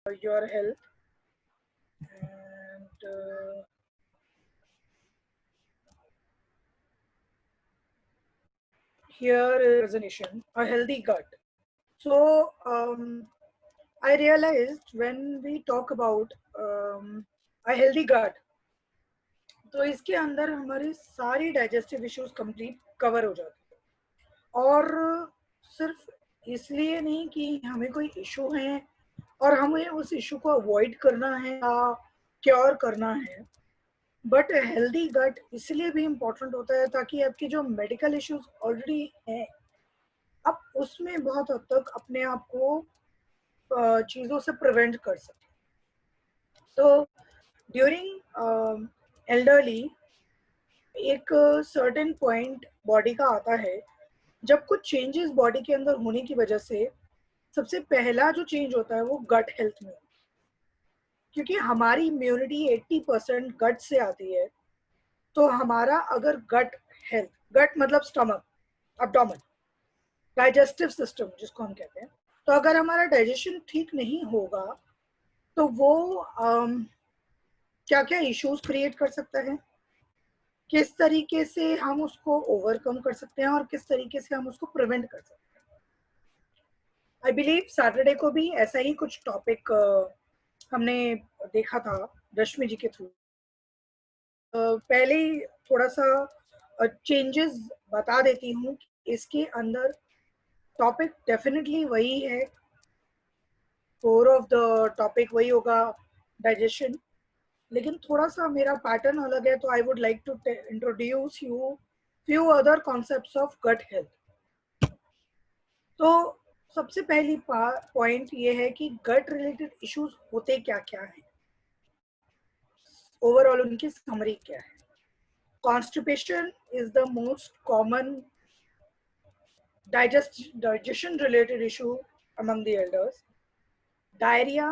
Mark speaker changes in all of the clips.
Speaker 1: your health. And here is presentation, a healthy gut. So I realized when we talk about a healthy gut, तो इसके अंदर हमारी सारी digestive issues complete cover हो जाती है। और सिर्फ इसलिए नहीं कि हमें कोई इशू है और हमें उस इशू को अवॉइड करना है या क्योर करना है, बट हेल्दी गट इसलिए भी इम्पोर्टेंट होता है ताकि आपकी जो मेडिकल इश्यूज ऑलरेडी हैं आप उसमें बहुत हद तक अपने आप को चीज़ों से प्रिवेंट कर सकें। तो ड्यूरिंग एल्डरली एक सर्टेन पॉइंट बॉडी का आता है जब कुछ चेंजेस बॉडी के अंदर होने की वजह से सबसे पहला जो चेंज होता है वो गट हेल्थ में, क्योंकि हमारी इम्यूनिटी 80% गट से आती है। तो हमारा अगर गट हेल्थ, गट मतलब स्टमक, एब्डोमेन, डाइजेस्टिव सिस्टम जिसको हम कहते हैं, तो अगर हमारा डाइजेशन ठीक नहीं होगा तो वो क्या क्या इश्यूज क्रिएट कर सकता है, किस तरीके से हम उसको ओवरकम कर सकते हैं और किस तरीके से हम उसको प्रिवेंट कर सकते हैं। आई बिलीव सैटरडे को भी ऐसा ही कुछ टॉपिक हमने देखा था रश्मि जी के थ्रू। पहले ही थोड़ा सा चेंजेस बता देती हूँ। इसके अंदर टॉपिक डेफिनेटली वही है, कोर ऑफ द टॉपिक वही होगा, डाइजेशन, लेकिन थोड़ा सा मेरा पैटर्न अलग है। तो I would like to introduce you few other concepts of gut health. तो सबसे पहली पॉइंट ये है कि गट रिलेटेड इश्यूज होते क्या क्या हैं, ओवरऑल उनकी समरी क्या है। Constipation is the most common digestion related issue among the elders. Diarrhea,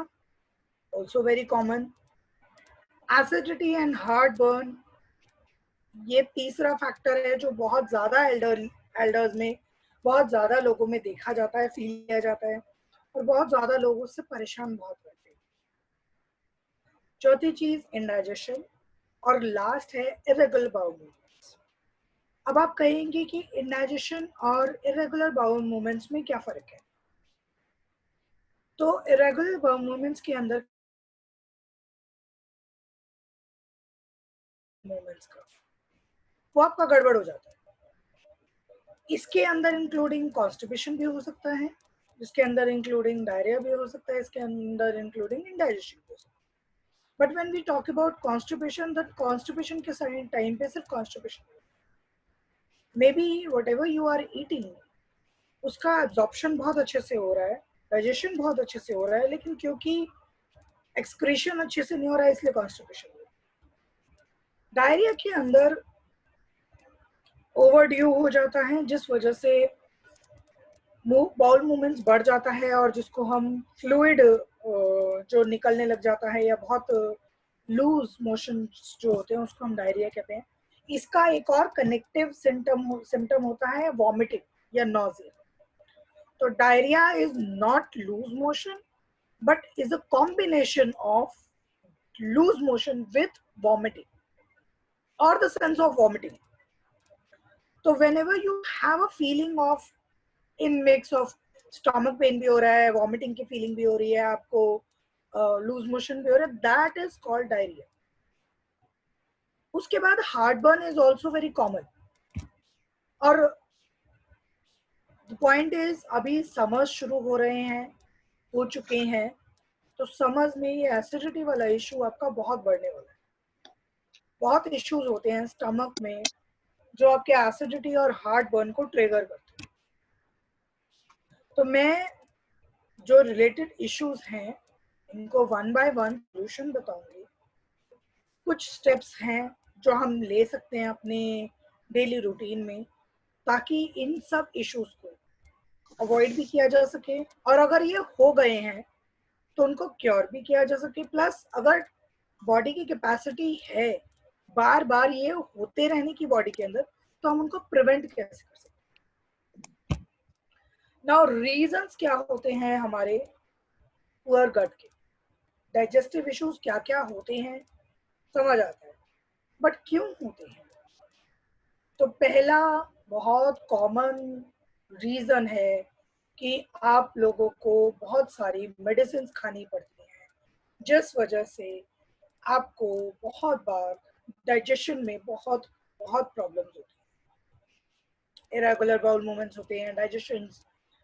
Speaker 1: also very common. Acidity and heartburn, ये तीसरा फैक्टर है जो बहुत ज़्यादा एल्डर्स में, बहुत ज़्यादा लोगों में देखा जाता है, फील किया जाता है और बहुत ज़्यादा लोग उससे परेशान बहुत रहते हैं। चौथी चीज़ इंडाइजेशन और लास्ट है इरेगुलर बाउल मूवमेंट्स। अब आप कहेंगे कि इंडाइजेशन और इरेगुलर बाउल मूवमेंट्स में क्या फ़र्क है। तो इरेगुलर बाउल मूवमेंट्स के अंदर मूवमेंट्स का वो आपका गड़बड़ हो जाता है। इसके अंदर इंक्लूडिंग कॉन्स्टिपेशन भी हो सकता है, इसके अंदर इंक्लूडिंग डायरिया भी हो सकता है, इसके अंदर इंक्लूडिंग इंडाइजेशन भी हो सकता है। But when we talk about constipation, that constipation के टाइम पे सिर्फ constipation, may be whatever you are eating उसका एब्जॉर्प्शन बहुत अच्छे से हो रहा है, डाइजेशन बहुत अच्छे से हो रहा है, लेकिन क्योंकि एक्सक्रीशन अच्छे से नहीं हो रहा है इसलिए कॉन्स्टिपेशन हो रहा है। डायरिया के अंदर ओवरड्यू हो जाता है जिस वजह से बाउल मूवमेंट्स बढ़ जाता है और जिसको हम फ्लूइड जो निकलने लग जाता है या बहुत लूज मोशन जो होते हैं उसको हम डायरिया कहते हैं। इसका एक और कनेक्टिव सिम्टम होता है वॉमिटिंग या नॉजिया। तो diarrhoea is not loose motion but is a combination of loose motion with vomiting और द सेंस ऑफ वॉमिटिंग। तो whenever you have a feeling of in mix of stomach pain भी हो रहा है, vomiting की feeling भी हो रही है, आपको लूज मोशन भी हो रहा है, दैट इज कॉल्ड डायरिया। उसके बाद heartburn is also very common. और द पॉइंट इज अभी समर्स शुरू हो रहे हैं, हो चुके हैं, तो समर्स में ये एसिडिटी वाला इशू आपका बहुत बढ़ने वाला है। बहुत इश्यूज होते हैं स्टमक में जो आपके एसिडिटी और हार्टबर्न को ट्रिगर करते हैं। तो मैं जो रिलेटेड इश्यूज हैं इनको वन बाय वन सोल्यूशन बताऊंगी। कुछ स्टेप्स हैं जो हम ले सकते हैं अपने डेली रूटीन में ताकि इन सब इश्यूज को अवॉइड भी किया जा सके और अगर ये हो गए हैं तो उनको क्योर भी किया जा सके। प्लस अगर बॉडी की कैपेसिटी है बार बार ये होते रहने की बॉडी के अंदर, तो हम उनको प्रिवेंट कैसे कर सकते हैं। नाउ रीजंस क्या होते हैं हमारे पुअर गट के। डाइजेस्टिव इश्यूज क्या क्या होते हैं समझ आता है, बट क्यों होते हैं? तो पहला बहुत कॉमन रीज़न है कि आप लोगों को बहुत सारी मेडिसिन खानी पड़ती हैं, जिस वजह से आपको बहुत बार डाइजेशन में बहुत बहुत प्रॉब्लम्स होती हैं। इरेगुलर बाउल मूवमेंट्स होते हैं, डाइजेशन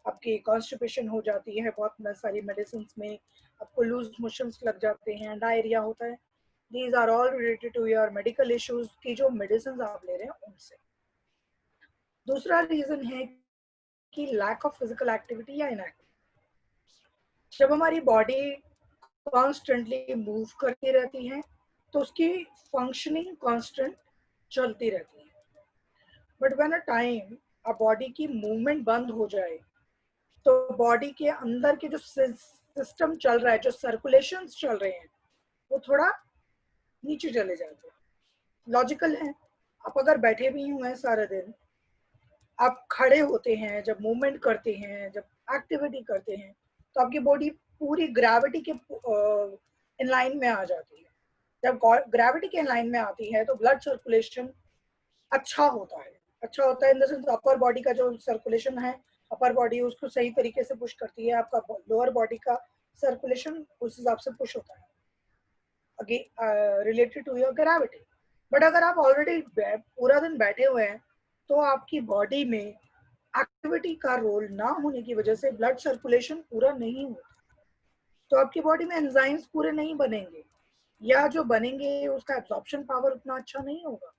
Speaker 1: आपकी कॉन्स्टिपेशन हो जाती है, बहुत सारी मेडिसिन में आपको लूज मोशंस लग जाते हैं, डायरिया होता है। These are all related to your medical issues की जो मेडिसिन आप ले रहे हैं उनसे। दूसरा रीजन है कि लैक ऑफ फिजिकल एक्टिविटी या इनएक्टिविटी। जब हमारी बॉडी कॉन्स्टेंटली मूव करती रहती है तो उसकी फंक्शनिंग कांस्टेंट चलती रहती है, बट व्हेन अ टाइम आ बॉडी की मूवमेंट बंद हो जाए तो बॉडी के अंदर के जो सिस्टम चल रहा है, जो सर्कुलेशंस चल रहे हैं, वो थोड़ा नीचे चले जाते हैं। लॉजिकल है। आप अगर बैठे भी हुए हैं सारा दिन, आप खड़े होते हैं, जब मूवमेंट करते हैं, जब एक्टिविटी करते हैं, तो आपकी बॉडी पूरी ग्रेविटी के इन लाइन में आ जाती है। जब ग्रेविटी के इन लाइन में आती है तो ब्लड सर्कुलेशन अच्छा होता है। अच्छा होता है in the sense upper body का जो सर्कुलेशन है, अपर बॉडी उसको सही तरीके से पुश करती है, आपका लोअर बॉडी का सर्कुलेशन उस हिसाब से पुश होता है related to your gravity. But अगर आप ऑलरेडी पूरा दिन बैठे हुए हैं तो आपकी बॉडी में एक्टिविटी का रोल ना होने की वजह से ब्लड सर्कुलेशन पूरा नहीं होता, तो आपकी बॉडी में एंजाइम्स पूरे नहीं बनेंगे, या जो बनेंगे उसका एब्जॉर्प्शन पावर उतना अच्छा नहीं होगा,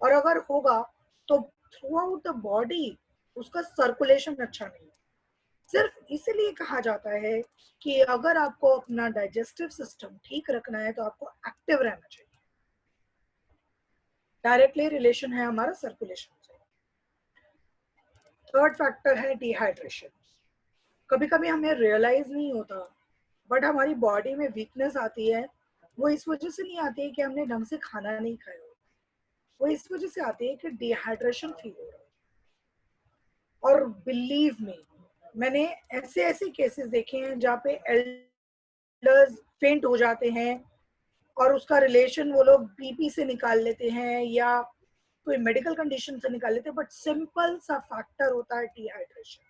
Speaker 1: और अगर होगा तो थ्रू आउट द बॉडी उसका सर्कुलेशन अच्छा नहीं। सिर्फ इसीलिए कहा जाता है कि अगर आपको अपना डाइजेस्टिव सिस्टम ठीक रखना है तो आपको एक्टिव रहना चाहिए। डायरेक्टली रिलेशन है हमारा सर्कुलेशन से। थर्ड फैक्टर है डिहाइड्रेशन। कभी कभी हमें रियलाइज नहीं होता, बट हमारी बॉडी में वीकनेस आती है। वो इस वजह से नहीं आती है कि हमने ढंग से खाना नहीं खाया, वो इस वजह से आती है कि डिहाइड्रेशन फील हो रहा है। और बिलीव मी, मैंने ऐसे ऐसे केसेस देखे हैं जहाँ पे एल्डर्स फेंट हो जाते हैं और उसका रिलेशन वो लोग बीपी से निकाल लेते हैं या कोई मेडिकल कंडीशन से निकाल लेते हैं, बट सिंपल सा फैक्टर होता है डिहाइड्रेशन।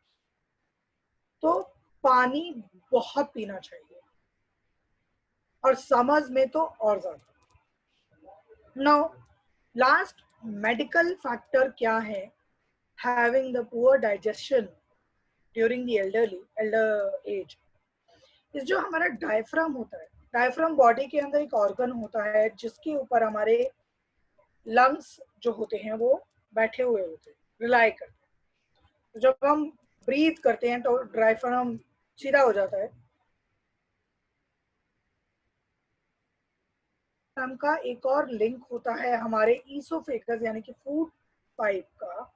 Speaker 1: तो पानी बहुत पीना चाहिए, और समर्स में तो और ज्यादा। नाउ लास्ट मेडिकल फैक्टर क्या है having the poor digestion during the elder age, इस जो हमारा डायफ्राम होता है। डायफ्राम बॉडी के अंदर एक ऑर्गन होता है जिसके ऊपर हमारे लंग्स जो होते हैं वो बैठे हुए होते हैं, रिलाई करते हैं। तो जब हम ब्रीथ करते हैं तो डायफ्राम सीधा हो जाता है। डायफ्राम का एक और लिंक होता है हमारे ईसोफेगस यानी कि फूड पाइप का,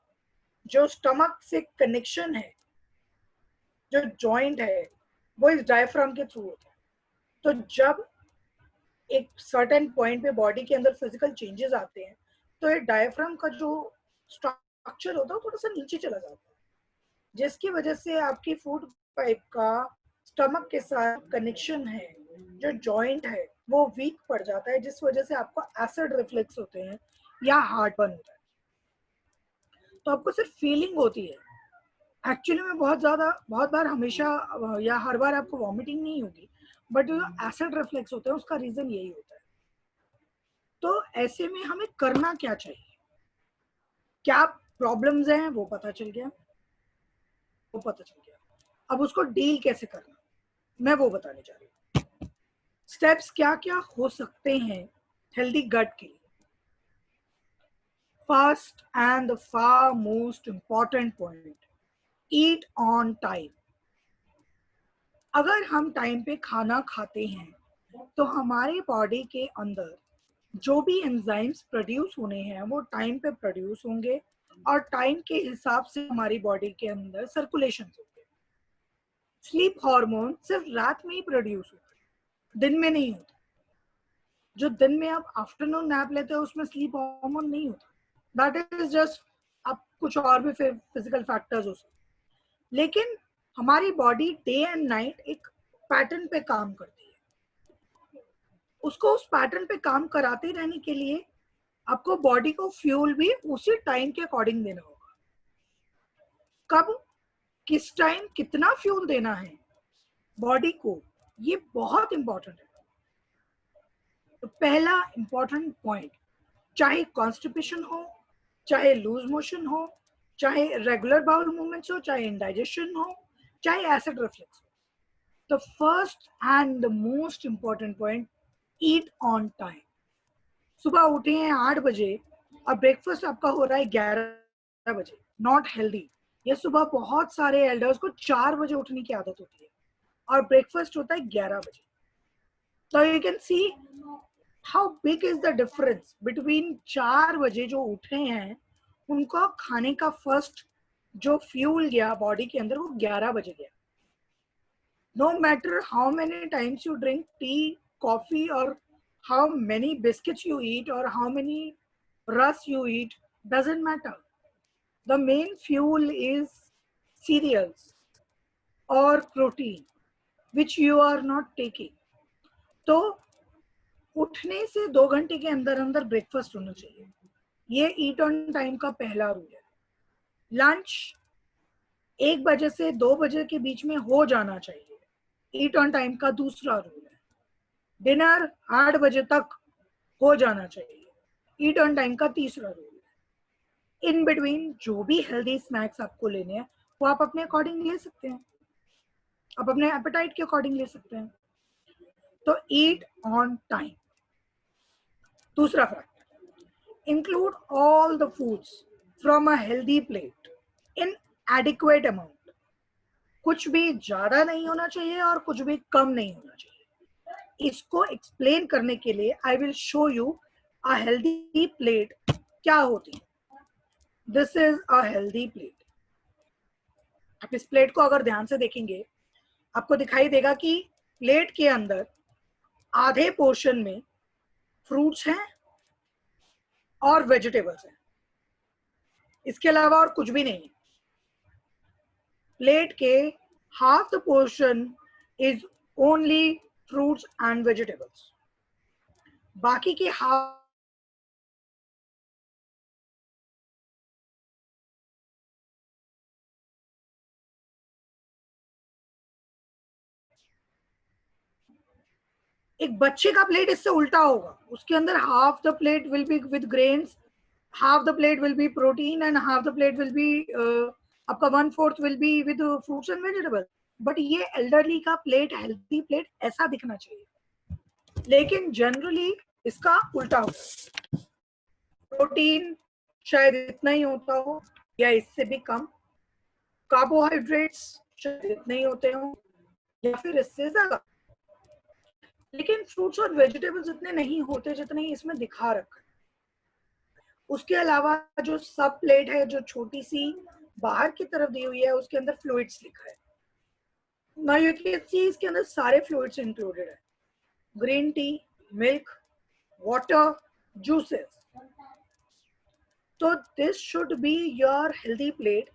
Speaker 1: जो स्टमक से कनेक्शन है, जो जॉइंट है, वो इस डायफ्राम के थ्रू होता है। तो जब एक सर्टेन पॉइंट पे बॉडी के अंदर फिजिकल चेंजेस आते हैं तो ये डायफ्राम का जो स्ट्रक्चर होता है थोड़ा सा नीचे चला जाता है, जिसकी वजह से आपकी फूड पाइप का स्टमक के साथ कनेक्शन है, जो जॉइंट है, वो वीक पड़ जाता है, जिस वजह से आपको एसिड रिफ्लेक्स होते हैं या हार्ट बर्न होता है। तो आपको सिर्फ फीलिंग होती है, एक्चुअली में बहुत बार हमेशा या हर बार आपको वॉमिटिंग नहीं होगी, बट जो एसिड रिफ्लेक्स होते हैं उसका रीजन यही होता है। तो ऐसे में हमें करना क्या चाहिए? क्या प्रॉब्लम्स हैं वो पता चल गया, वो पता चल गया, अब उसको डील कैसे करना मैं वो बताने जा रही हूँ। स्टेप्स क्या क्या हो सकते हैं हेल्दी गट के लिए। First and the far most important point, eat on time. अगर हम टाइम पे खाना खाते हैं तो हमारे बॉडी के अंदर जो भी एंजाइम्स प्रोड्यूस होने हैं वो टाइम पे प्रोड्यूस होंगे, और टाइम के हिसाब से हमारी बॉडी के अंदर सर्कुलेशन होंगे। स्लीप हार्मोन सिर्फ रात में ही प्रोड्यूस होता है, दिन में नहीं होता। जो दिन में आप आफ्टरनून नैप लेते हो उसमें स्लीप हार्मोन नहीं होता, दैट इज जस्ट अब कुछ और भी फिजिकल फैक्टर्स हो सकते। लेकिन हमारी बॉडी डे एंड नाइट एक पैटर्न पे काम करती है। उसको उस पैटर्न पे काम कराते रहने के लिए आपको बॉडी को फ्यूल भी उसी टाइम के अकॉर्डिंग देना होगा। कब, किस टाइम कितना फ्यूल देना है बॉडी को, ये बहुत इंपॉर्टेंट है। तो पहला इंपॉर्टेंट पॉइंट, चाहे कॉन्स्टिपेशन हो, चाहे लूज मोशन हो, चाहे रेगुलर बाउल मूवमेंट्स हो, चाहे इंडाइजेशन हो, चाहे एसिड रिफ्लक्स हो, the first and the most important point, eat on time. सुबह उठे हैं 8 बजे और ब्रेकफास्ट आपका हो रहा है 11 बजे, नॉट हेल्दी। ये सुबह बहुत सारे एल्डर्स को 4 बजे उठने की आदत होती है और ब्रेकफास्ट होता है 11 बजे। तो you can see how big is the difference between 4 बजे जो उठे हैं उनका खाने का फर्स्ट जो फ्यूल गया बॉडी के अंदर वो 11 बजे गया। No matter how many times you drink tea, coffee, और how many biscuits you eat or how many rusk you eat, doesn't matter. The main fuel is cereals or protein which you are not taking. तो उठने से 2 घंटे के अंदर अंदर breakfast होना चाहिए, ये ईट ऑन टाइम का पहला रूल है। लंच 1 बजे से 2 बजे के बीच में हो जाना चाहिए, ईट ऑन टाइम का दूसरा रूल है। डिनर 8 बजे तक हो जाना चाहिए, ईट ऑन टाइम का तीसरा रूल है। इन बिटवीन जो भी हेल्दी स्नैक्स आपको लेने हैं वो आप अपने अकॉर्डिंग ले सकते हैं, आप अपने एपेटाइट के अकॉर्डिंग ले सकते हैं। तो ईट ऑन टाइम। दूसरा fact, include all the foods from a healthy plate in adequate amount. कुछ भी ज्यादा नहीं होना चाहिए और कुछ भी कम नहीं होना चाहिए। इसको एक्सप्लेन करने के लिए I will show you a healthy plate क्या होती है। This is a healthy plate. आप इस प्लेट को अगर ध्यान से देखेंगे आपको दिखाई देगा कि प्लेट के अंदर आधे पोर्शन में फ्रूट्स हैं और वेजिटेबल्स हैं, इसके अलावा और कुछ भी नहीं है। प्लेट के half the portion is only fruits and vegetables, बाकी के हाफ एक बच्चे का प्लेट इससे उल्टा होगा, उसके अंदर half the plate will be with grains, half the plate will be protein and half the plate will be आपका 1/4 will be with fruits and vegetables। But ये एल्डरली का प्लेट, हेल्थी प्लेट ऐसा दिखना चाहिए, लेकिन जनरली इसका उल्टा होता है। प्रोटीन शायद इतना ही होता हो या इससे भी कम, कार्बोहाइड्रेट्स शायद इतने ही होते हो या फिर इससे ज्यादा, लेकिन फ्रूट्स और वेजिटेबल्स इतने नहीं होते जितने इसमें दिखा रखा है। उसके अलावा जो सब प्लेट है जो छोटी सी बाहर की तरफ दी हुई है उसके अंदर फ्लूइड्स लिखा है। नाउ यू कैन सी इसके अंदर सारे फ्लूइड्स इंक्लूडेड है, green tea, milk, water, juices. तो this should be your healthy plate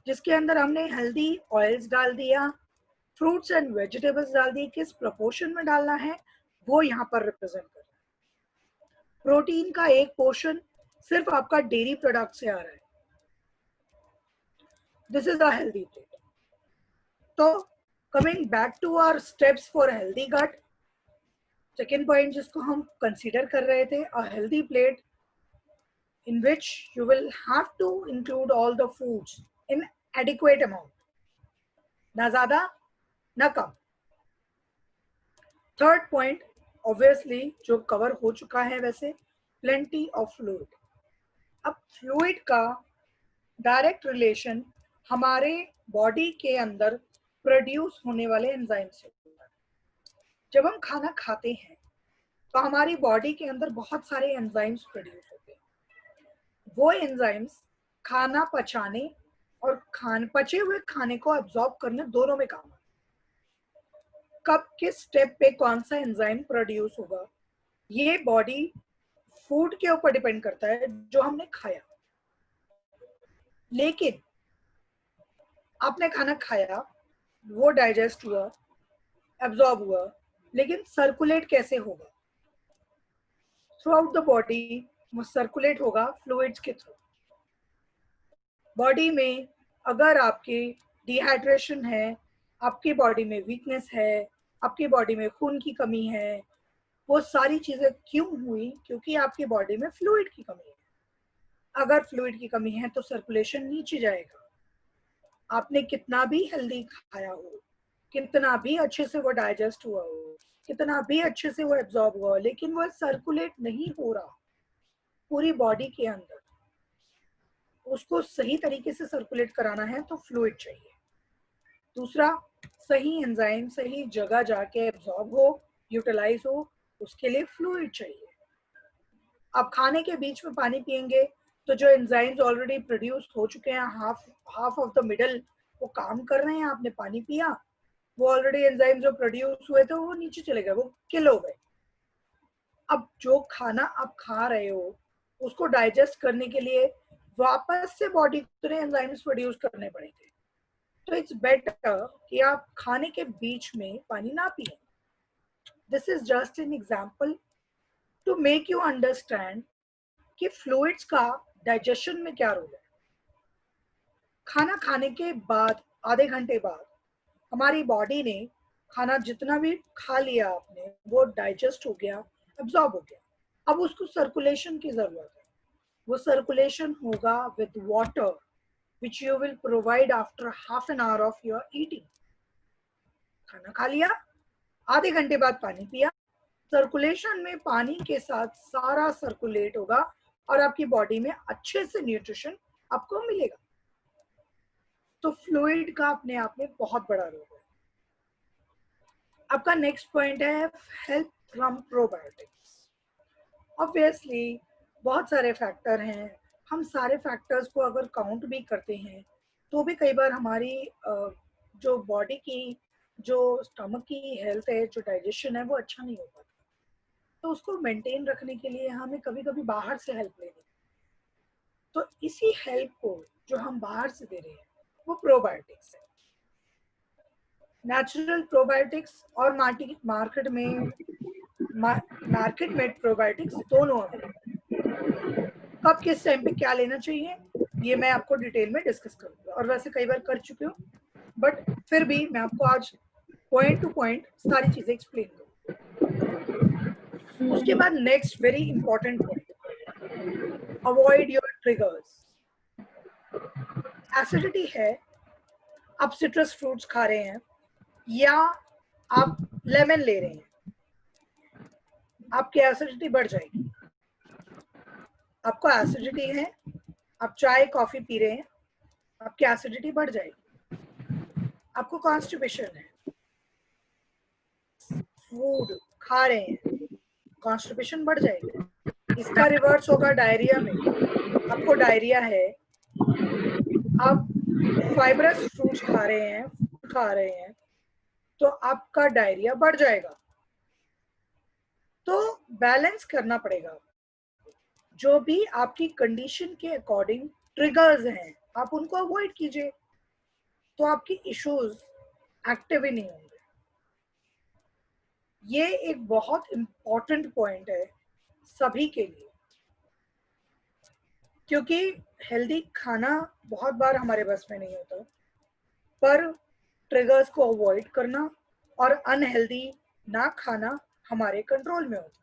Speaker 1: जिसके अंदर हमने हेल्दी ऑयल्स डाल दिया, फ्रूट्स एंड वेजिटेबल्स डाल दिए, किस प्रोपोर्शन में डालना है वो यहाँ पर रिप्रेजेंट कर रहा है। प्रोटीन का एक पोर्शन सिर्फ आपका डेयरी प्रोडक्ट से आ रहा है। This is a healthy plate. तो coming back to our steps for healthy gut, second point जिसको हम कंसीडर कर रहे थे, a healthy plate in which you will have to include all the foods in adequate amount, ना ज्यादा ना कम। Third point obviously जो कवर हो चुका है वैसे, प्लेंटी ऑफ फ्लूइड। अब फ्लूइड का डायरेक्ट रिलेशन हमारे बॉडी के अंदर प्रोड्यूस होने वाले एंजाइम से होता है। जब हम खाना खाते हैं तो हमारी बॉडी के अंदर बहुत सारे एंजाइम्स प्रोड्यूस होते हैं। वो एंजाइम्स खाना पचाने और पचे हुए खाने को एब्जॉर्ब करने दोनों में काम आते हैं। कब किस स्टेप पे कौन सा एंजाइम प्रोड्यूस होगा ये बॉडी फूड के ऊपर डिपेंड करता है जो हमने खाया। लेकिन आपने खाना खाया, वो डाइजेस्ट हुआ, एब्जॉर्ब हुआ, लेकिन सर्कुलेट कैसे होगा थ्रू आउट द बॉडी वो सर्कुलेट होगा फ्लूइड्स के थ्रू। बॉडी में अगर आपकी डिहाइड्रेशन है, आपकी बॉडी में वीकनेस है, आपकी बॉडी में खून की कमी है, वो सारी चीजें क्यों हुई? क्योंकि आपकी बॉडी में फ्लूइड की कमी है। अगर फ्लूइड की कमी है तो सर्कुलेशन नीचे जाएगा। आपने कितना भी हेल्दी खाया हो, कितना भी अच्छे से वो डाइजेस्ट हुआ हो, कितना भी अच्छे से वो एब्जॉर्ब हुआ हो, लेकिन वो सर्कुलेट नहीं हो रहा पूरी बॉडी के अंदर। उसको सही तरीके से सर्कुलेट कराना है तो फ्लूइड चाहिए। दूसरा, सही एंजाइम सही जगह जाके एब्जॉर्ब हो, यूटिलाइज हो, उसके लिए फ्लूइड चाहिए। आप खाने के बीच में पानी पिएंगे तो जो एंजाइम्स ऑलरेडी प्रोड्यूस हो चुके हैं, हाफ ऑफ द मिडल वो काम कर रहे हैं, आपने पानी पिया, वो ऑलरेडी एंजाइम जो प्रोड्यूस हुए थे वो नीचे चले गए, वो किल हो गए। अब जो खाना आप खा रहे हो उसको डाइजेस्ट करने के लिए वापस से बॉडी को एंजाइम्स प्रोड्यूस करने पड़ेंगे। तो इट्स बेटर कि आप खाने के बीच में पानी ना पिए। This is just an example to make you understand कि फ्लूइड्स का डाइजेशन में क्या रोल है। खाना खाने के बाद आधे घंटे बाद हमारी बॉडी ने खाना जितना भी खा लिया आपने वो डाइजेस्ट हो गया, एब्जॉर्ब हो गया। अब उसको सर्कुलेशन की जरूरत है। वो सर्कुलेशन होगा with water which you will provide after half an hour of your eating. खाना खा लिया, आधे घंटे बाद पानी पिया, सर्कुलेशन में पानी के साथ सारा सर्कुलेट होगा और आपकी बॉडी में अच्छे से न्यूट्रिशन आपको मिलेगा। तो फ्लूइड का अपने आप में बहुत बड़ा रोल है। आपका नेक्स्ट पॉइंट है हेल्प फ्रॉम प्रोबायोटिक्स। ऑब्वियसली बहुत सारे फैक्टर हैं, हम सारे फैक्टर्स को अगर काउंट भी करते हैं तो भी कई बार हमारी जो बॉडी की, जो स्टमक की हेल्थ है, जो डाइजेशन है वो अच्छा नहीं हो पाता। तो उसको मेंटेन रखने के लिए हमें कभी कभी बाहर से हेल्प लेनी। तो इसी हेल्प को जो हम बाहर से दे रहे हैं वो प्रोबायोटिक्स है। नेचुरल प्रोबायोटिक्स और मार्केट में प्रोबायोटिक्स दोनों अवेलेबल। कब किस टाइम पे क्या लेना चाहिए ये मैं आपको डिटेल में डिस्कस करूंगा, और वैसे कई बार कर चुकी हूँ, बट फिर भी मैं आपको आज पॉइंट टू पॉइंट सारी चीजें एक्सप्लेन करूँ। उसके बाद next very important point, avoid your triggers. Acidity है, आप सिट्रस फ्रूट्स खा रहे हैं या आप लेमन ले रहे हैं, आपकी एसिडिटी बढ़ जाएगी। आपको एसिडिटी है, आप चाय कॉफी पी रहे हैं, आपकी एसिडिटी बढ़ जाएगी। आपको कॉन्स्टिपेशन है, फूड खा रहे हैं, कॉन्स्टिपेशन बढ़ जाएगा। इसका रिवर्स होगा डायरिया में। आपको डायरिया है, आप फाइब्रस फ्रूट्स खा रहे हैं तो आपका डायरिया बढ़ जाएगा। तो बैलेंस करना पड़ेगा। जो भी आपकी कंडीशन के अकॉर्डिंग ट्रिगर्स हैं आप उनको अवॉइड कीजिए, तो आपकी इश्यूज एक्टिव ही नहीं होंगे। ये एक बहुत इंपॉर्टेंट पॉइंट है सभी के लिए, क्योंकि हेल्दी खाना बहुत बार हमारे बस में नहीं होता, पर ट्रिगर्स को अवॉइड करना और अनहेल्दी ना खाना हमारे कंट्रोल में होता है।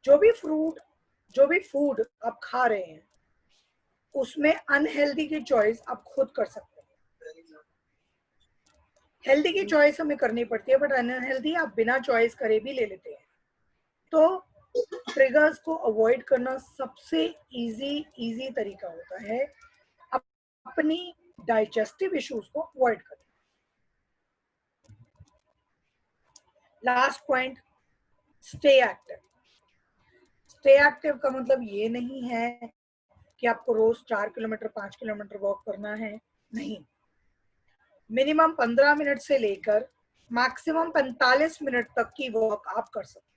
Speaker 1: जो भी फूड आप खा रहे हैं उसमें अनहेल्दी की चॉइस आप खुद कर सकते हैं। हेल्दी की चॉइस हमें करनी पड़ती है, बट अनहेल्दी आप बिना चॉइस करे भी ले लेते हैं। तो ट्रिगर्स को अवॉइड करना सबसे इजी तरीका होता है अपनी डाइजेस्टिव इश्यूज को अवॉइड करना। Last point, stay active. Stay active का मतलब ये नहीं है कि आपको रोज 4 किलोमीटर 5 किलोमीटर वॉक करना है, नहीं। मिनिमम 15 मिनट से लेकर मैक्सिमम 45 मिनट तक की वॉक आप कर सकते हैं।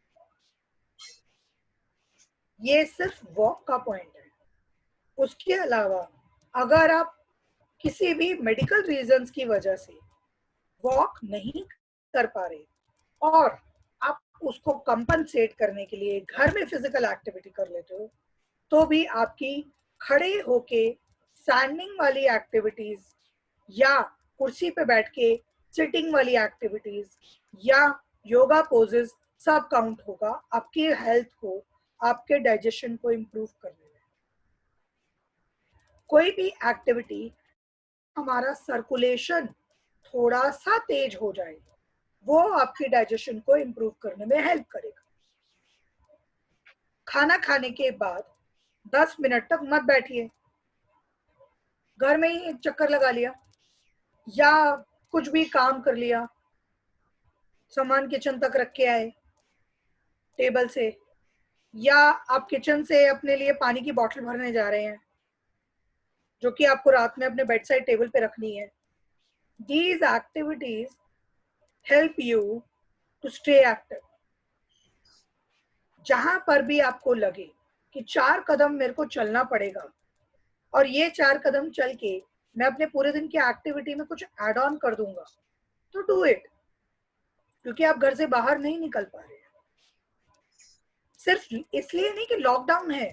Speaker 1: ये सिर्फ वॉक का पॉइंट है। उसके अलावा अगर आप किसी भी मेडिकल रीजंस की वजह से वॉक नहीं कर पा रहे और आप उसको कंपनसेट करने के लिए घर में फिजिकल एक्टिविटी कर लेते हो, तो भी आपकी खड़े होके स्टैंडिंग वाली एक्टिविटीज या कुर्सी पे बैठ के सिटिंग वाली एक्टिविटीज या योगा पोजेस सब काउंट होगा आपकी हेल्थ को, आपके डाइजेशन को इम्प्रूव करने में। कोई भी एक्टिविटी हमारा सर्कुलेशन थोड़ा सा तेज हो जाए, वो आपकी डाइजेशन को इम्प्रूव करने में हेल्प करेगा। खाना खाने के बाद 10 मिनट तक मत बैठिए, घर में ही एक चक्कर लगा लिया या कुछ भी काम कर लिया, सामान किचन तक रख के आए टेबल से, या आप किचन से अपने लिए पानी की बोतल भरने जा रहे हैं जो कि आपको रात में अपने बेड साइड टेबल पे रखनी है। These activities help you to stay active. जहां पर भी आपको लगे कि 4 कदम मेरे को चलना पड़ेगा और ये 4 कदम चल के मैं अपने पूरे दिन की एक्टिविटी में कुछ ऐड ऑन कर दूंगा, तो डू इट। क्योंकि आप घर से बाहर नहीं निकल पा रहे हैं, सिर्फ इसलिए नहीं कि लॉकडाउन है,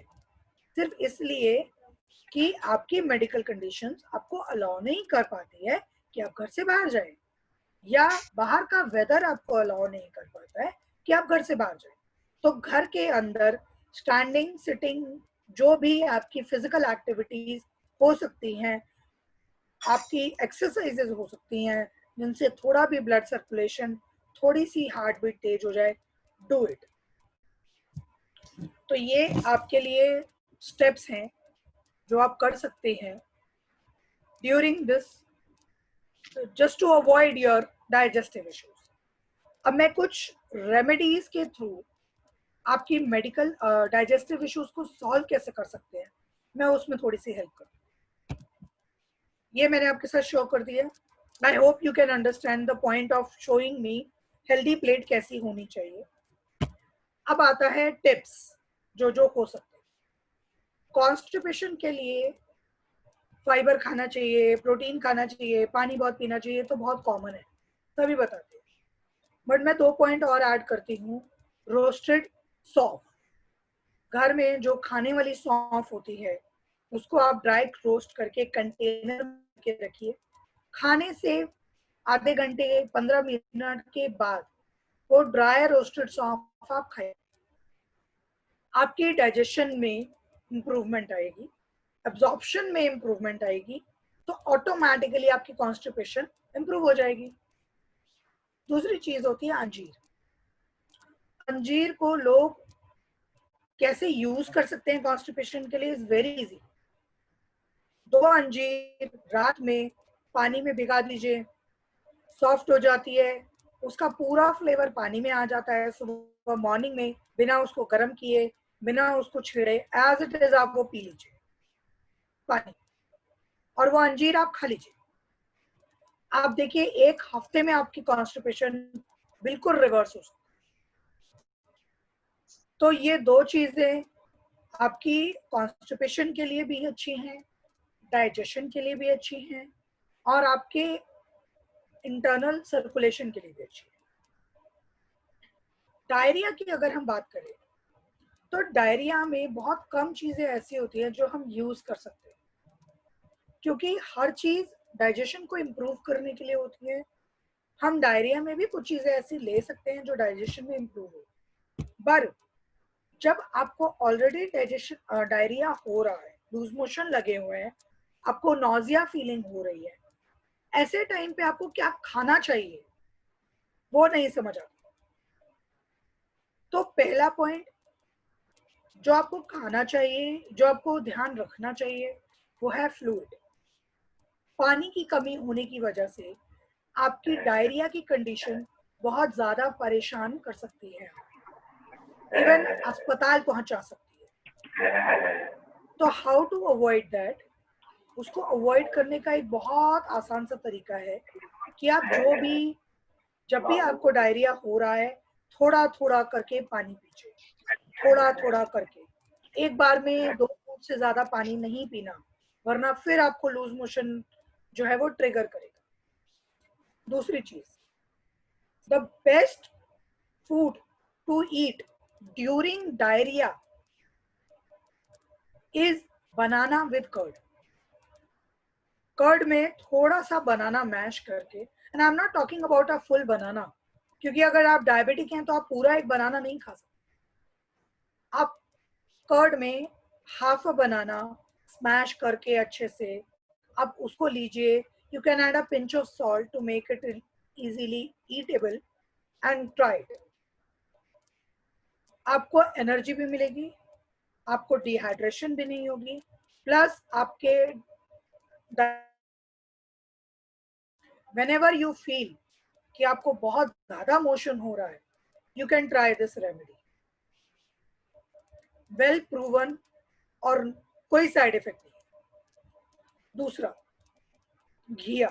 Speaker 1: सिर्फ इसलिए कि आपकी मेडिकल कंडीशंस आपको अलाउ नहीं कर पाती है कि आप घर से बाहर जाएं, या बाहर का वेदर आपको अलाउ नहीं कर पाता है कि आप घर से बाहर जाएं। तो घर के अंदर स्टैंडिंग, सिटिंग, जो भी आपकी फिजिकल एक्टिविटीज हो सकती हैं, आपकी एक्सरसाइजेज हो सकती हैं जिनसे थोड़ा भी ब्लड सर्कुलेशन, थोड़ी सी हार्ट बीट तेज हो जाए, डू इट। तो ये आपके लिए स्टेप्स हैं जो आप कर सकते हैं during this, just to avoid your digestive issues. अब मैं कुछ रेमेडीज के थ्रू आपकी मेडिकल डाइजेस्टिव इश्यूज को सॉल्व कैसे कर सकते हैं, मैं उसमें थोड़ी सी हेल्प करूँ। ये मैंने आपके साथ शो कर दिया। I hope you can understand the point of showing me healthy plate कैसी होनी चाहिए। अब आता है टिप्स जो जो हो सकते हैं। कॉन्स्टिपेशन के लिए फाइबर खाना चाहिए, प्रोटीन खाना चाहिए, पानी बहुत पीना चाहिए, तो बहुत कॉमन है, सभी बताते हैं। बट मैं 2 पॉइंट और ऐड करती हूँ। रोस्टेड सौंफ, घर में जो खाने वाली सौंफ होती है उसको आप ड्राई रोस्ट करके कंटेनर के रखिए। खाने से आधे घंटे 15 मिनट के बाद वो ड्राई रोस्टेड सौंफ आप खाएं, आपके डाइजेशन में इंप्रूवमेंट आएगी, एब्जॉर्प्शन में इंप्रूवमेंट आएगी, तो ऑटोमेटिकली आपकी कॉन्स्टिपेशन इंप्रूव हो जाएगी। दूसरी चीज होती है अंजीर। अंजीर को लोग कैसे यूज कर सकते हैं कॉन्स्टिपेशन के लिए, इज वेरी इजी। 2 अंजीर रात में पानी में भिगा दीजिए, सॉफ्ट हो जाती है, उसका पूरा फ्लेवर पानी में आ जाता है। सुबह मॉर्निंग में बिना उसको गर्म किए, बिना उसको छेड़े, एज इट इज आप वो पी लीजिए पानी, और वो अंजीर आप खा लीजिए। आप देखिए 1 हफ्ते में आपकी कॉन्स्टिपेशन बिल्कुल रिवर्स हो सकती है। तो ये 2 चीजें आपकी कॉन्स्टिपेशन के लिए भी अच्छी हैं, डाइजेशन के लिए भी अच्छी हैं, और आपके इंटरनल सर्कुलेशन के लिए भी अच्छी है। डायरिया की अगर हम बात करें तो डायरिया में बहुत कम चीजें ऐसी होती हैं जो हम यूज कर सकते हैं, क्योंकि हर चीज डाइजेशन को इम्प्रूव करने के लिए होती है। हम डायरिया में भी कुछ चीजें ऐसी ले सकते हैं जो डाइजेशन में इम्प्रूव हो। पर जब आपको ऑलरेडी डाइजेशन डायरिया हो रहा है, लूज मोशन लगे हुए हैं, आपको नॉजिया फीलिंग हो रही है, ऐसे टाइम पे आपको क्या खाना चाहिए वो नहीं समझ आता। तो पहला पॉइंट जो आपको खाना चाहिए, जो आपको ध्यान रखना चाहिए, वो है फ्लूइड। पानी की कमी होने की वजह से आपकी डायरिया की कंडीशन बहुत ज्यादा परेशान कर सकती है, इवन अस्पताल पहुंचा सकती है। तो हाउ टू अवॉइड दैट, उसको अवॉइड करने का एक बहुत आसान सा तरीका है कि आप जब भी आपको डायरिया हो रहा है, थोड़ा थोड़ा करके पानी पीजिए, थोड़ा थोड़ा करके। एक बार में 2 घूंट से ज्यादा पानी नहीं पीना, वरना फिर आपको लूज मोशन जो है वो ट्रिगर करेगा। दूसरी चीज, the best food to eat during diarrhea is banana with curd. Curd में थोड़ा सा बनाना मैश करके, and I am not talking about a full banana, क्योंकि अगर आप डायबिटिक हैं तो आप पूरा एक बनाना नहीं खा सकते। आप कर्ड में हाफ अ बनाना स्मैश करके अच्छे से आप उसको लीजिए। You can add a pinch of salt to make it easily eatable and try it. आपको एनर्जी भी मिलेगी, आपको डिहाइड्रेशन भी नहीं होगी, प्लस आपके whenever you feel कि आपको बहुत ज्यादा मोशन हो रहा है, you can try this remedy. Well proven और कोई साइड इफेक्ट नहीं। दूसरा, घिया।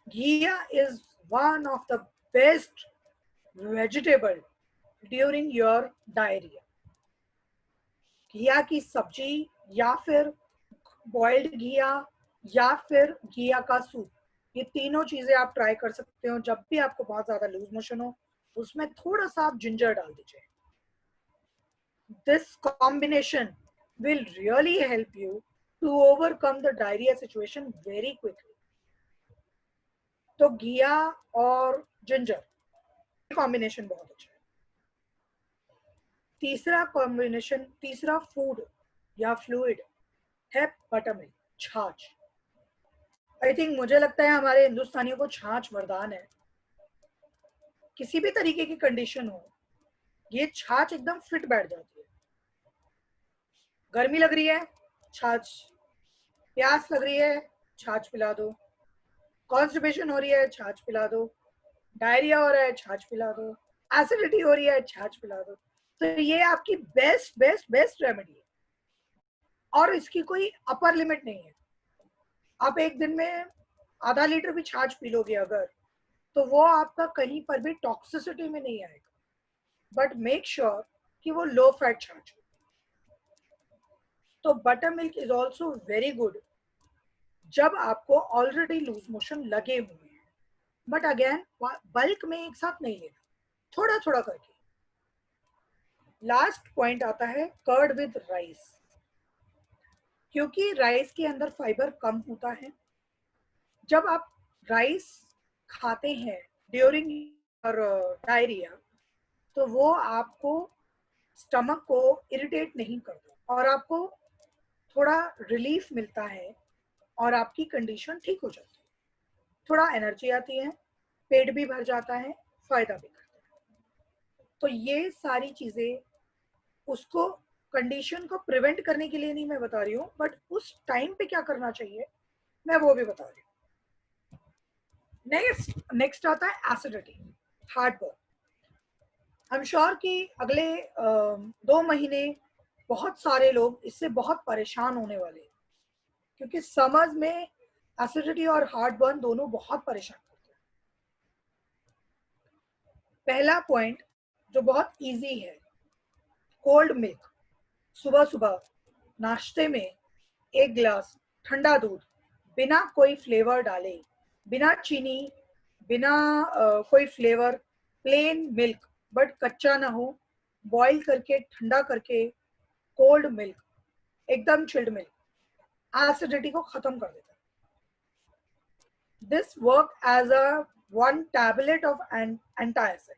Speaker 1: घिया is one of the best vegetable during your diarrhoea. घिया की सब्जी या फिर बॉइल्ड घिया या फिर घिया का सूप, ये तीनों चीजें आप ट्राई कर सकते हो। जब भी आपको बहुत ज्यादा लूज मोशन हो, उसमें थोड़ा सा आप जिंजर डाल दीजिए। This combination will really help you to overcome the diarrhea situation very quickly. तो घिया और जिंजर कॉम्बिनेशन बहुत अच्छा है। तीसरा कॉम्बिनेशन, तीसरा फूड या फ्लूइड है बटर मिल्क, छाछ। आई थिंक, मुझे लगता है हमारे हिंदुस्तानियों को छाछ वरदान है। किसी भी तरीके की कंडीशन हो, ये छाछ एकदम फिट बैठ जाती है। गर्मी लग रही है, छाछ। प्यास लग रही है, छाछ पिला दो। कॉन्स्टिपेशन हो रही है, छाछ पिला दो। डायरिया हो रहा है, छाछ पिला दो। एसिडिटी हो रही है, छाछ पिला दो। तो ये आपकी बेस्ट बेस्ट बेस्ट रेमेडी है, और इसकी कोई अपर लिमिट नहीं है। आप एक दिन में आधा लीटर भी छाछ पी लोगे अगर, तो वो आपका कहीं पर भी टॉक्सिसिटी में नहीं आएगा। बट मेक श्योर कि वो लो फैट छाछ हो। तो butter milk is also very good जब आपको ऑलरेडी लूज मोशन लगे हुए हैं। बट अगेन, बल्क में एक साथ नहीं लेना, थोड़ा थोड़ा करके। लास्ट पॉइंट आता है कर्ड विद राइस। क्योंकि राइस के अंदर फाइबर कम होता है, जब आप राइस खाते हैं ड्यूरिंग डायरिया, तो वो आपको स्टमक को इरिटेट नहीं करता और आपको थोड़ा रिलीफ मिलता है और आपकी कंडीशन ठीक हो जाती है। थोड़ा एनर्जी आती है, पेट भी भर जाता है, फायदा भी करता है। तो ये सारी चीजें उसको, कंडीशन को प्रिवेंट करने के लिए नहीं मैं बता रही हूँ, बट उस टाइम पे क्या करना चाहिए मैं वो भी बता रही हूँ। नेक्स्ट आता है acidity, heartburn. I am sure कि अगले 2 महीने बहुत सारे लोग इससे बहुत परेशान होने वाले हैं, क्योंकि समर्स में एसिडिटी और हार्टबर्न दोनों बहुत परेशान करते हैं। पहला पॉइंट जो बहुत इजी है, कोल्ड मिल्क। सुबह सुबह नाश्ते में 1 गिलास ठंडा दूध, बिना कोई फ्लेवर डाले, बिना चीनी, बिना कोई फ्लेवर, प्लेन मिल्क, बट कच्चा ना हो, बॉईल करके ठंडा करके, कोल्ड मिल्क, एकदम चिल्ड मिल्क, एसिडिटी को खत्म कर देता है। This work as a 1 tablet of antacid.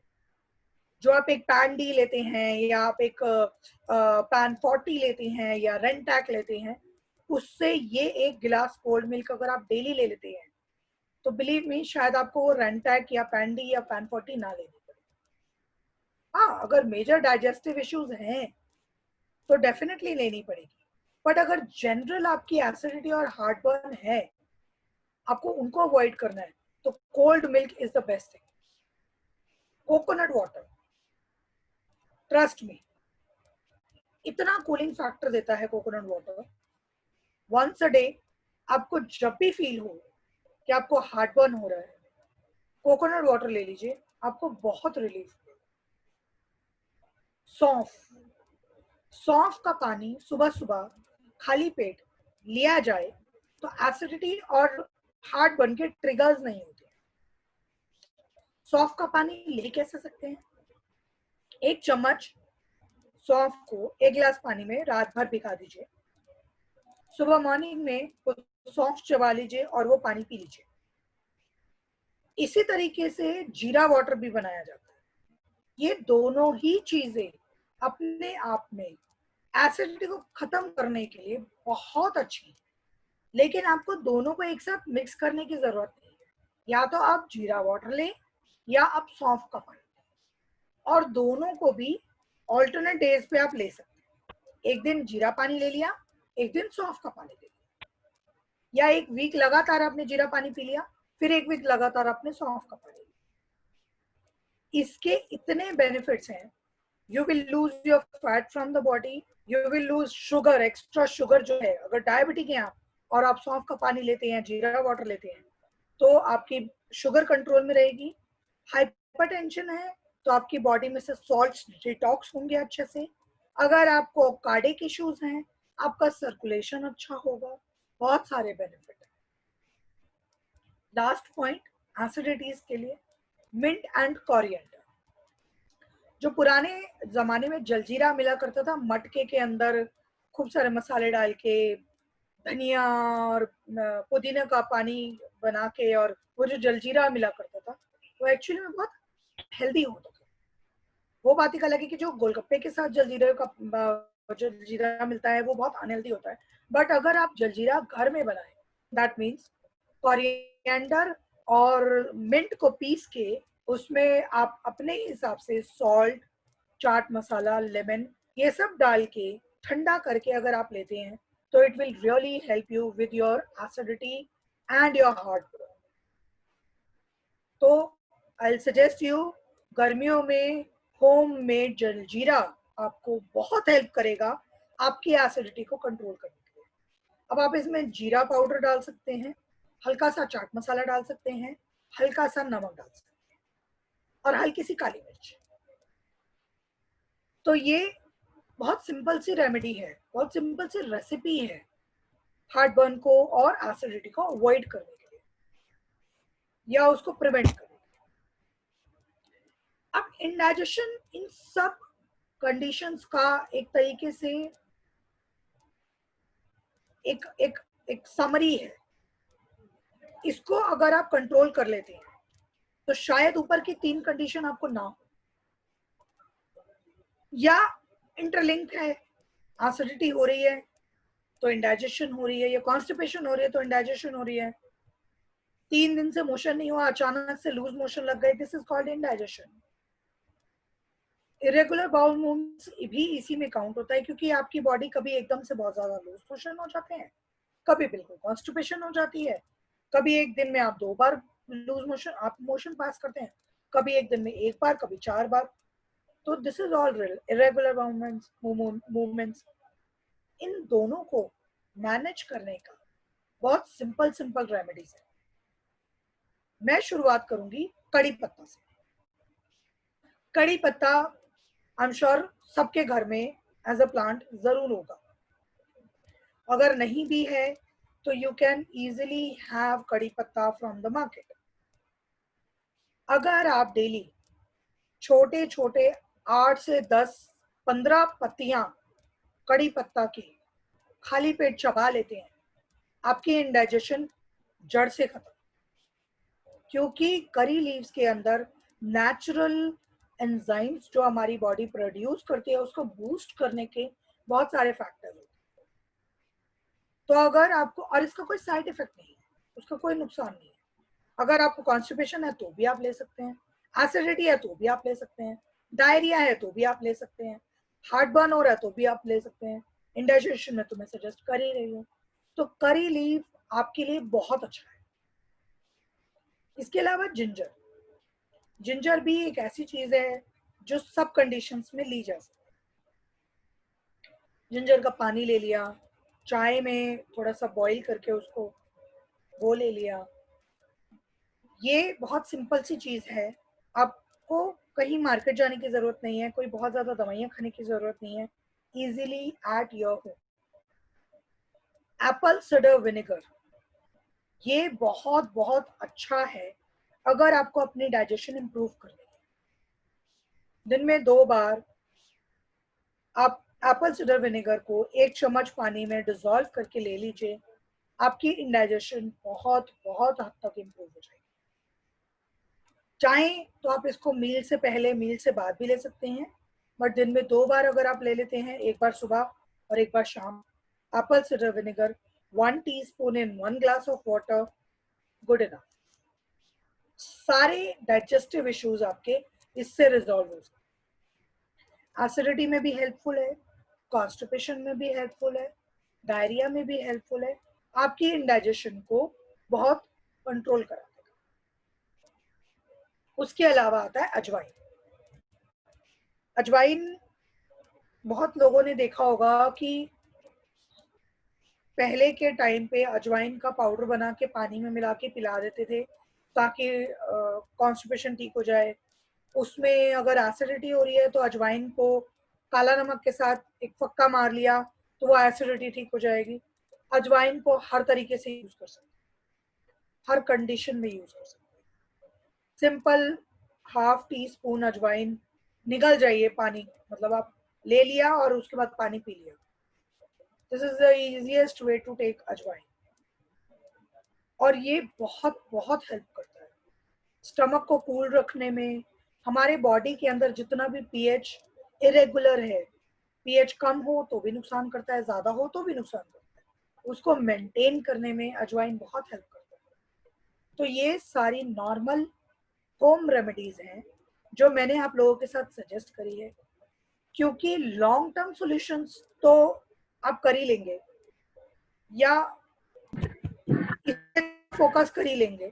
Speaker 1: जो आप एक पैन डी लेते हैं या आप एक पैन 40 लेते हैं या रेंटैक लेते हैं, उससे ये 1 गिलास कोल्ड मिल्क अगर आप डेली ले लेते हैं, तो बिलीव मी, शायद आपको वो रेंटैक या पैन डी या पैन 40 ना लेनी पड़े। हाँ, अगर मेजर डाइजेस्टिव इश्यूज हैं तो डेफिनेटली लेनी पड़ेगी, बट अगर जनरल आपकी एसिडिटी और हार्टबर्न है, आपको उनको अवॉइड करना है, तो cold milk is the best thing. Coconut water, trust me, इतना कूलिंग फैक्टर देता है coconut water. Once a day आपको जब भी फील हो कि आपको हार्टबर्न हो रहा है, कोकोनट वाटर ले लीजिए, आपको बहुत रिलीफ मिलेगा। सौंफ, सौंफ का पानी सुबह सुबह खाली पेट लिया जाए तो एसिडिटी और हार्टबर्न के ट्रिगर्स नहीं होते। सौंफ का पानी ले कैसे सकते हैं? 1 चम्मच सौंफ को 1 गिलास पानी में रात भर भिगा दीजिए। सुबह मॉर्निंग में वो सौंफ चबा लीजिए और वो पानी पी लीजिए। इसी तरीके से जीरा वाटर भी बनाया जाता है। ये दोनों ही चीजें अपने आप में एसिडिटी को खत्म करने के लिए बहुत अच्छी है, लेकिन आपको दोनों को एक साथ मिक्स करने की जरूरत नहीं है। या तो आप जीरा वाटर लें या आप सौंफ का पानी लें, और दोनों को भी ऑल्टरनेट डेज पे आप ले सकते हैं। एक दिन जीरा पानी ले लिया, एक दिन सौंफ का पानी ले लिया, या एक वीक लगातार आपने जीरा पानी पी लिया, फिर एक वीक लगातार आपने सौंफ का पानी लिया। इसके इतने बेनिफिट्स हैं। You will lose your fat from the body, you will lose sugar, extra sugar जो है, अगर डायबिटिक है आप और आप सौंफ का पानी लेते हैं, जीरा वाटर लेते हैं, तो आपकी शुगर कंट्रोल में रहेगी। हाइपरटेंशन है तो आपकी बॉडी में से सॉल्ट्स डिटॉक्स होंगे अच्छे से। अगर आपको कार्डिक इश्यूज हैं, आपका सर्कुलेशन अच्छा होगा। बहुत सारे बेनिफिट है। लास्ट पॉइंट एसिडिटीज के लिए, मिंट एंड कोरिएंडर। जो पुराने जमाने में जलजीरा मिला करता था मटके के अंदर, खूब सारे मसाले डाल के, धनिया और पुदीना का पानी बना के, और वो जो जलजीरा मिला करता था वो एक्चुअली में बहुत हेल्दी होता था। वो बात ही अलग है कि जो गोलगप्पे के साथ जलजीरा का जलजीरा मिलता है वो बहुत अनहेल्दी होता है। बट अगर आप जलजीरा घर में बनाएं, दैट मीन्स कोरिएंडर और मिंट को पीस के उसमें आप अपने हिसाब से सॉल्ट, चाट मसाला, लेमन, ये सब डाल के ठंडा करके अगर आप लेते हैं तो it will really help you with your acidity and your heart. तो आई सजेस्ट यू, गर्मियों में होम मेड जलजीरा आपको बहुत हेल्प करेगा आपकी एसिडिटी को कंट्रोल करने के लिए। अब आप इसमें जीरा पाउडर डाल सकते हैं, हल्का सा चाट मसाला डाल सकते हैं, हल्का सा नमक डाल सकते हैं, और हल्की सी काली मिर्च। तो ये बहुत सिंपल सी रेमेडी है, बहुत सिंपल सी रेसिपी है हार्ट बर्न को और एसिडिटी को अवॉइड करने के लिए या उसको प्रिवेंट करने के लिए। अब इंडाइजेशन इन सब कंडीशंस का एक तरीके से एक एक एक समरी है। इसको अगर आप कंट्रोल कर लेते हैं तो शायद ऊपर की 3 कंडीशन आपको ना हो, या इंटरलिंक है। एसिडिटी हो रही है तो इंडाइजेशन हो रही है, या कॉन्स्टिपेशन हो रही है तो इंडाइजेशन हो रही है। 3 दिन से मोशन नहीं हुआ, अचानक से लूज मोशन लग गए, this is called indigestion. Irregular bowel movements भी इसी में काउंट होता है, क्योंकि आपकी बॉडी कभी एकदम से बहुत ज्यादा लूज मोशन हो जाते हैं, कभी बिल्कुल कॉन्स्टिपेशन हो जाती है, कभी एक दिन में आप 2 बार लूज मोशन आप मोशन पास करते हैं, कभी एक दिन में 1 बार, कभी 4 बार। तो this is all irregular movements. इन दोनों को मैनेज करने का बहुत सिंपल सिंपल रेमेडीज है। मैं शुरुआत करूंगी कड़ी पत्ता से। कड़ी पत्ता आई एम श्योर सबके घर में एज अ प्लांट जरूर होगा। अगर नहीं भी है तो यू कैन इजिली हैव कड़ी पत्ता फ्रॉम द मार्केट। अगर आप डेली छोटे छोटे 8 से 10, 15 पत्तियां कड़ी पत्ता की खाली पेट चबा लेते हैं, आपकी इंडाइजेशन जड़ से खत्म। क्योंकि करी लीव्स के अंदर नेचुरल एंजाइम्स जो हमारी बॉडी प्रोड्यूस करती है उसको बूस्ट करने के बहुत सारे फैक्टर्स होते हैं। तो अगर आपको, और इसका कोई साइड इफेक्ट नहीं है, उसका कोई नुकसान नहीं है। अगर आपको कॉन्स्टिपेशन है तो भी आप ले सकते हैं, एसिडिटी है तो भी आप ले सकते हैं, डायरिया है तो भी आप ले सकते हैं, हार्ट बर्न हो रहा है तो भी आप ले सकते हैं, इंडाइजेशन में तो मैं सजेस्ट कर ही रही हूँ। तो करी लीव आपके लिए बहुत अच्छा है। इसके अलावा जिंजर, जिंजर भी एक ऐसी चीज है जो सब कंडीशंस में ली जा सकती है। जिंजर का पानी ले लिया, चाय में थोड़ा सा बॉईल करके उसको वो ले लिया। ये बहुत सिंपल सी चीज है, आपको कहीं मार्केट जाने की जरूरत नहीं है, कोई बहुत ज्यादा दवाइयां खाने की जरूरत नहीं है, easily at your home. Apple cider vinegar, ये बहुत बहुत अच्छा है अगर आपको अपनी डाइजेशन इंप्रूव करनी है। दिन में 2 बार आप एप्पल साइडर विनेगर को 1 चम्मच पानी में डिसॉल्व करके ले लीजिए, आपकी इंडाइजेशन बहुत बहुत हद तक इम्प्रूव हो जाएगी। चाहें तो आप इसको मील से पहले, मील से बाद भी ले सकते हैं, बट दिन में 2 बार अगर आप ले लेते हैं, एक बार सुबह और एक बार शाम, Apple cider vinegar 1 teaspoon in 1 glass of water, good enough. सारे डाइजेस्टिव इश्यूज आपके इससे रिजॉल्व हो सकते हैं। एसिडिटी में भी हेल्पफुल है, कॉन्स्टिपेशन में भी हेल्पफुल है, डायरिया में भी हेल्पफुल है, आपकी इंडाइजेशन को बहुत कंट्रोल करा देगा। उसके अलावा आता है अजवाइन। अजवाइन बहुत लोगों ने देखा होगा कि पहले के टाइम पे अजवाइन का पाउडर बना के पानी में मिला के पिला देते थे ताकि कॉन्स्टिपेशन ठीक हो जाए। उसमें अगर एसिडिटी हो रही है तो अजवाइन को काला नमक के साथ एक फक्का मार लिया तो वो एसिडिटी ठीक हो जाएगी। अजवाइन को हर तरीके से यूज कर सकते हैं, हर कंडीशन में यूज कर सकते हैं। सिंपल हाफ टी स्पून अजवाइन निगल जाइए पानी, मतलब आप ले लिया और उसके बाद पानी पी लिया। This is the easiest way to take ajwain, और ये बहुत बहुत हेल्प करता है स्टमक को कूल रखने में। हमारे बॉडी के अंदर जितना भी पीएच इरेगुलर है, पीएच कम हो तो भी नुकसान करता है, ज्यादा हो तो भी नुकसान करता है, उसको मेंटेन करने में अजवाइन बहुत हेल्प करता है। तो ये सारी नॉर्मल होम रेमेडीज हैं जो मैंने आप लोगों के साथ सजेस्ट करी है, क्योंकि लॉन्ग टर्म सॉल्यूशंस तो आप कर ही लेंगे या फोकस कर ही लेंगे,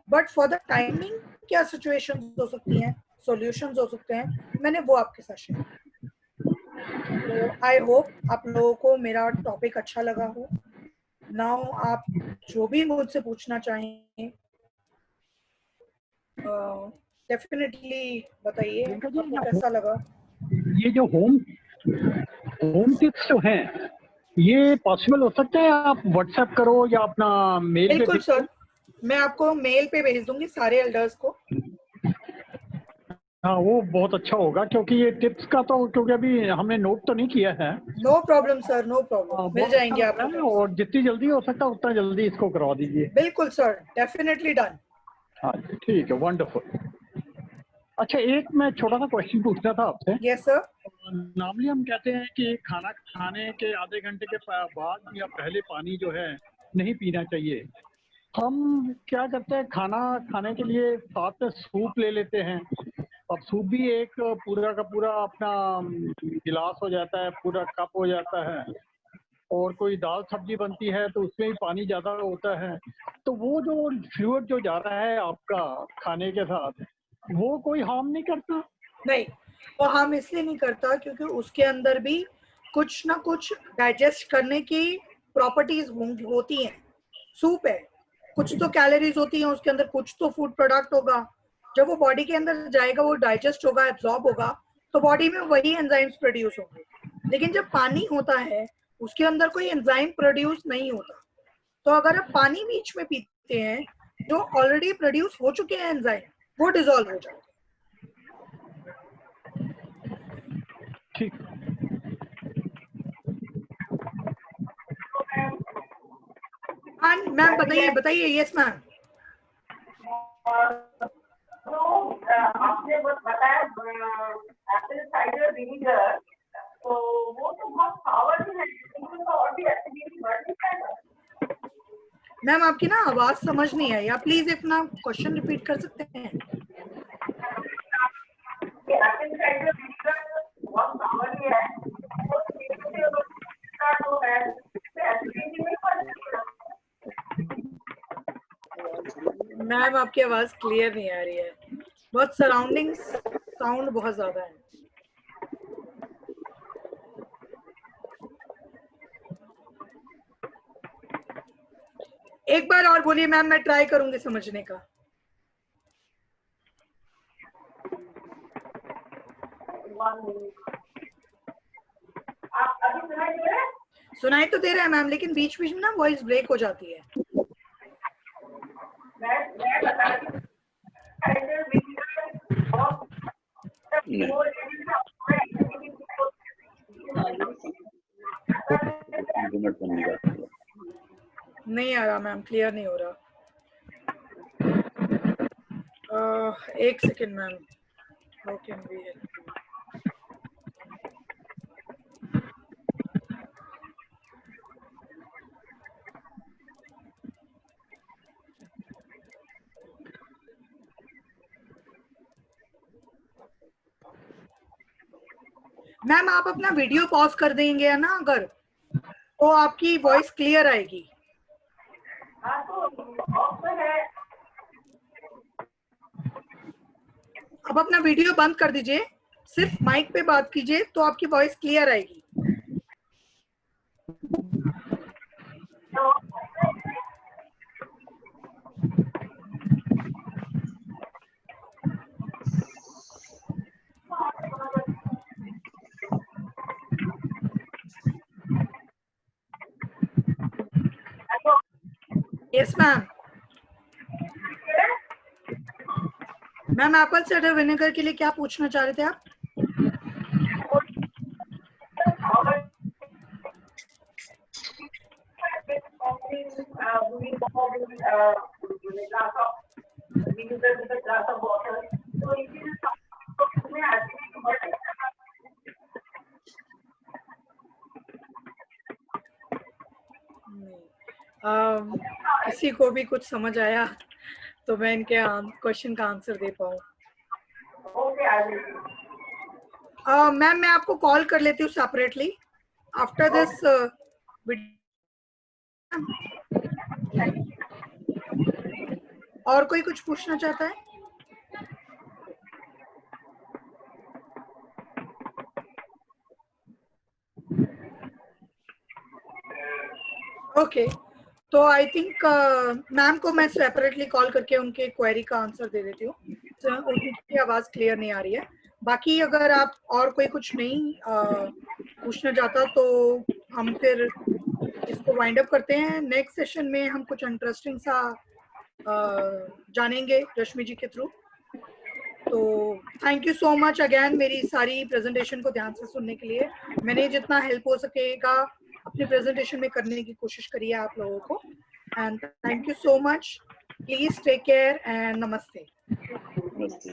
Speaker 1: बट फॉर द टाइमिंग क्या सिचुएशंस हो सकती हैं, सॉल्यूशंस हो सकते हैं, मैंने वो आपके साथ शेयर। तो आई होप आप लोगों को मेरा टॉपिक अच्छा लगा हो। नाउ आप जो भी मुझसे पूछना चाहें डेफिनेटली बताइए, आपको कैसा लगा।
Speaker 2: ये जो होम टिप्स जो हैं, ये पॉसिबल हो सकता है आप व्हाट्सएप करो या अपना मेल पे?
Speaker 1: बिल्कुल सर, मैं आपको मेल पे भेज दूंगी सारे एल्डर्स को।
Speaker 2: हाँ, वो बहुत अच्छा होगा, क्योंकि ये टिप्स का तो क्योंकि अभी हमने नोट तो नहीं किया है।
Speaker 1: No problem sir, no problem, मिल
Speaker 2: बहुत
Speaker 1: जाएंगे
Speaker 2: अच्छा
Speaker 1: आपको।
Speaker 2: और जितनी जल्दी हो सकता है उतना जल्दी इसको करवा दीजिए।
Speaker 1: बिल्कुल सर, डेफिनेटली डन।
Speaker 2: हाँ जी, ठीक है, वंडरफुल। अच्छा, एक मैं छोटा सा क्वेश्चन पूछना था आपसे।
Speaker 1: Yes sir.
Speaker 2: नॉर्मली हम कहते हैं कि खाना खाने के आधे घंटे के बाद या पहले पानी जो है नहीं पीना चाहिए। हम क्या करते हैं, खाना खाने के लिए साथ में सूप ले लेते हैं। अब सूप भी एक पूरा का पूरा अपना गिलास हो जाता है, पूरा कप हो जाता है। और कोई दाल सब्जी बनती है तो उसमें भी पानी ज़्यादा होता है। तो वो जो फ्लूइड जो जा रहा है आपका खाने के साथ, वो कोई हार्म नहीं करता?
Speaker 1: नहीं, वो हार्म इसलिए नहीं करता क्योंकि उसके अंदर भी कुछ ना कुछ डाइजेस्ट करने की प्रॉपर्टीज होती हैं। सूप है, कुछ तो कैलोरीज होती हैं उसके अंदर, कुछ तो फूड प्रोडक्ट होगा। जब वो बॉडी के अंदर जाएगा, वो डाइजेस्ट होगा, एब्जॉर्ब होगा, तो बॉडी में वही एंजाइम्स प्रोड्यूस होंगे। लेकिन जब पानी होता है उसके अंदर कोई एंजाइम प्रोड्यूस नहीं होता। तो अगर आप पानी बीच में पीते हैं, जो ऑलरेडी प्रोड्यूस हो चुके हैं एंजाइम, वो डिसॉल्व हो जाते हैं।
Speaker 2: ठीक।
Speaker 1: हाँ मैम, बताइए बताइए। Yes ma'am.
Speaker 3: आपने बस बताया एप्पल साइडर विनेगर, तो वो तो बहुत पावरफुल है, तो और भी एसिडिटी बढ़ जाएगा।
Speaker 1: मैम आपकी ना आवाज समझ नहीं आई, आप प्लीज अपना क्वेश्चन रिपीट कर सकते हैं।
Speaker 3: एप्पल साइडर विनेगर बहुत पावरफुल है, तो है एसिडिटी में बढ़ जाएगा।
Speaker 1: मैम आपकी आवाज क्लियर नहीं आ रही है, बहुत सराउंडिंग साउंड बहुत ज्यादा है। एक बार और बोलिए मैम, मैं ट्राई करूंगी समझने का।
Speaker 3: आप अभी सुनाई दे रहे हैं?
Speaker 1: सुनाई तो दे रहा है मैम, लेकिन बीच बीच में ना वॉइस ब्रेक हो जाती है।
Speaker 3: मैं बता रही हूँ,
Speaker 4: नहीं
Speaker 3: वो
Speaker 4: इंटरनेट बंद नहीं करता।
Speaker 1: नहीं आ रहा मैम, क्लियर नहीं हो रहा। एक second ma'am, how can we help? Ma'am आप अपना वीडियो पॉज कर देंगे है ना अगर, तो आपकी वॉइस क्लियर आएगी।
Speaker 3: हाँ तो ऑफ है।
Speaker 1: अब अपना वीडियो बंद कर दीजिए, सिर्फ माइक पे बात कीजिए तो आपकी वॉइस क्लियर आएगी। Yes ma'am. Ma'am Apple cider vinegar के लिए क्या पूछना चाह रहे थे आप? किसी को भी कुछ समझ आया तो मैं इनके क्वेश्चन का आंसर दे पाऊँ। मैम मैं आपको कॉल कर लेती हूँ सेपरेटली आफ्टर दिस। और कोई कुछ पूछना चाहता है? ओके, तो आई थिंक मैम को मैं सेपरेटली कॉल करके उनके क्वेरी का आंसर दे देती हूँ। उनकी आवाज़ क्लियर नहीं आ रही है। बाकी अगर आप और कोई कुछ नहीं पूछना चाहता तो हम फिर इसको वाइंड अप करते हैं। नेक्स्ट सेशन में हम कुछ इंटरेस्टिंग सा जानेंगे रश्मि जी के थ्रू। तो thank you so much again मेरी सारी प्रेजेंटेशन को ध्यान से सुनने के लिए। मैंने जितना हेल्प हो सकेगा अपनी प्रेजेंटेशन में करने की कोशिश करी है आप लोगों को। And thank you so much, please take care and namaste.
Speaker 4: नमस्ते।